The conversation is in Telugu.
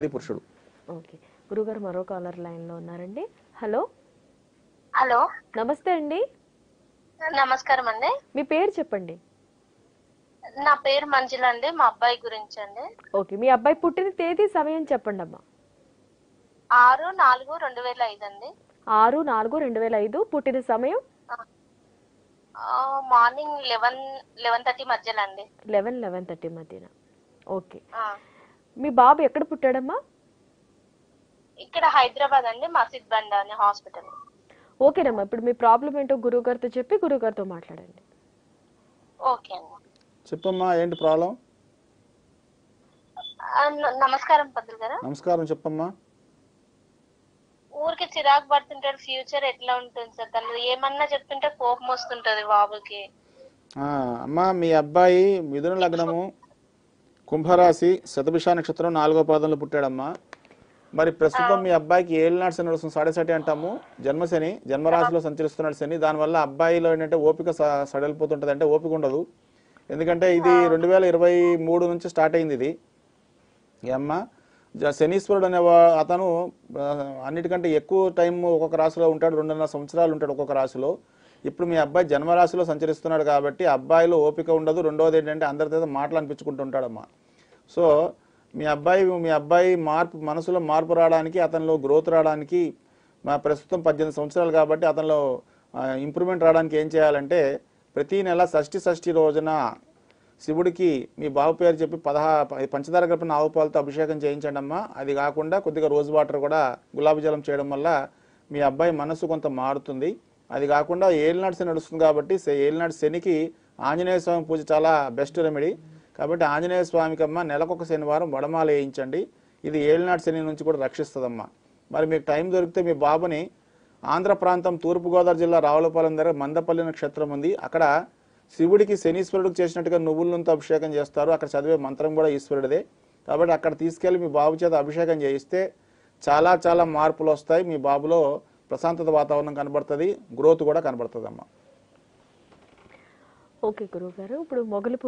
పురుషుడు. ఓకే. గురుగారు మరో కాలర్ లైన్‌లో ఉన్నారండి. హలో! హలో నమస్తే అండి. నమస్కారం అండి. మీ పేరు చెప్పండి. నా పేరు మంజుల అండి. మా అబ్బాయి గురించి అండి. ఓకే. మీ అబ్బాయి పుట్టిన తేదీ, సమయం చెప్పండమ్మా. 6/4/2005 అండి. 6/4/2005 పుట్టిన సమయం మార్నింగ్ 11:30 మధ్యలో అండి. 11:30 మధ్యన. ఓకే. ఆ, మీ బాబు ఎక్కడ పుట్టాడమ్మా? ఇక్కడ హైదరాబాద్ అండి, మసీద్ బండ అనే హాస్పిటల్. ఓకేనమ్మా. ఇప్పుడు మీ ప్రాబ్లం ఏంటో గురువుగారితో చెప్పి గురువుగారితో మాట్లాడండి. ఓకే అండి. చెప్పమ్మా, ఏంటి ప్రాబ్లం? నమస్కారం పంతులు గారు. నమస్కారం, చెప్పమ్మా. ఊరికి చిరాకు పడుతుంటాడు. ఫ్యూచర్ ఎట్లా ఉంటుంది సార్? తను ఏమన్నా చెప్తుంటే కోపం వస్తుంటది బాబుకి. అమ్మా, మీ అబ్బాయి మిథున లగ్నము, కుంభరాశి, శతభిష నక్షత్రం 4వ పాదంలో పుట్టాడమ్మా. మరి ప్రస్తుతం మీ అబ్బాయికి ఏలినాడు శని నడుస్తుంది, సాడేసటి అంటాము. జన్మశని, జన్మరాశిలో సంచరిస్తున్నాడు శని. దానివల్ల అబ్బాయిలో ఏంటంటే ఓపిక సడలిపోతుంటుంది, అంటే ఓపిక ఉండదు. ఎందుకంటే ఇది 2023 నుంచి స్టార్ట్ అయింది ఇది. ఈ అమ్మ శనీశ్వరుడు అనే అతను అన్నిటికంటే ఎక్కువ టైం ఒక్కొక్క రాశిలో ఉంటాడు, 2.5 సంవత్సరాలు ఉంటాడు ఒక్కొక్క రాశిలో. ఇప్పుడు మీ అబ్బాయి జన్మరాశిలో సంచరిస్తున్నాడు కాబట్టి అబ్బాయిలో ఓపిక ఉండదు. రెండవది ఏంటంటే అందరితో మాటలు అనిపించుకుంటూ ఉంటాడమ్మా. సో మీ అబ్బాయి మనసులో మార్పు రావడానికి, అతనిలో గ్రోత్ రావడానికి, ప్రస్తుతం 18 సంవత్సరాలు కాబట్టి అతనిలో ఇంప్రూవ్మెంట్ రావడానికి ఏం చేయాలంటే, ప్రతి నెల షష్ఠి రోజున శివుడికి మీ బాబు పేరు చెప్పి పంచదార కలిపిన ఆవు పాలతో అభిషేకం చేయించండి అమ్మా. అది కాకుండా కొద్దిగా రోజ్ వాటర్ కూడా గులాబీ జలం చేయడం వల్ల మీ అబ్బాయి మనసు కొంత మారుతుంది. అది కాకుండా ఏలినాడు శని నడుస్తుంది కాబట్టి ఏలినాడు శనికి ఆంజనేయ స్వామి పూజ చాలా బెస్ట్ రెమెడీ. కాబట్టి ఆంజనేయ స్వామికి అమ్మ నెలకొక శనివారం వడమాల వేయించండి. ఇది ఏలినాడు శని నుంచి కూడా రక్షిస్తుందమ్మా. మరి మీకు టైం దొరికితే మీ బాబుని ఆంధ్ర ప్రాంతం తూర్పుగోదావరి జిల్లా రావులపాలెం దగ్గర మందపల్లి నక్షత్రం ఉంది, అక్కడ శివుడికి శనీశ్వరుడికి చేసినట్టుగా నువ్వుల నుండి అభిషేకం చేస్తారు. అక్కడ చదివే మంత్రం కూడా ఈశ్వరుడిదే. కాబట్టి అక్కడ తీసుకెళ్లి మీ బాబు చేత అభిషేకం చేయిస్తే చాలా చాలా మార్పులు వస్తాయి. మీ బాబులో ప్రశాంతత వాతావరణం కనబడుతుంది, గ్రోత్ కూడా కనబడుతుంది అమ్మా. ఓకే గురువుగారు. ఇప్పుడు మొగలి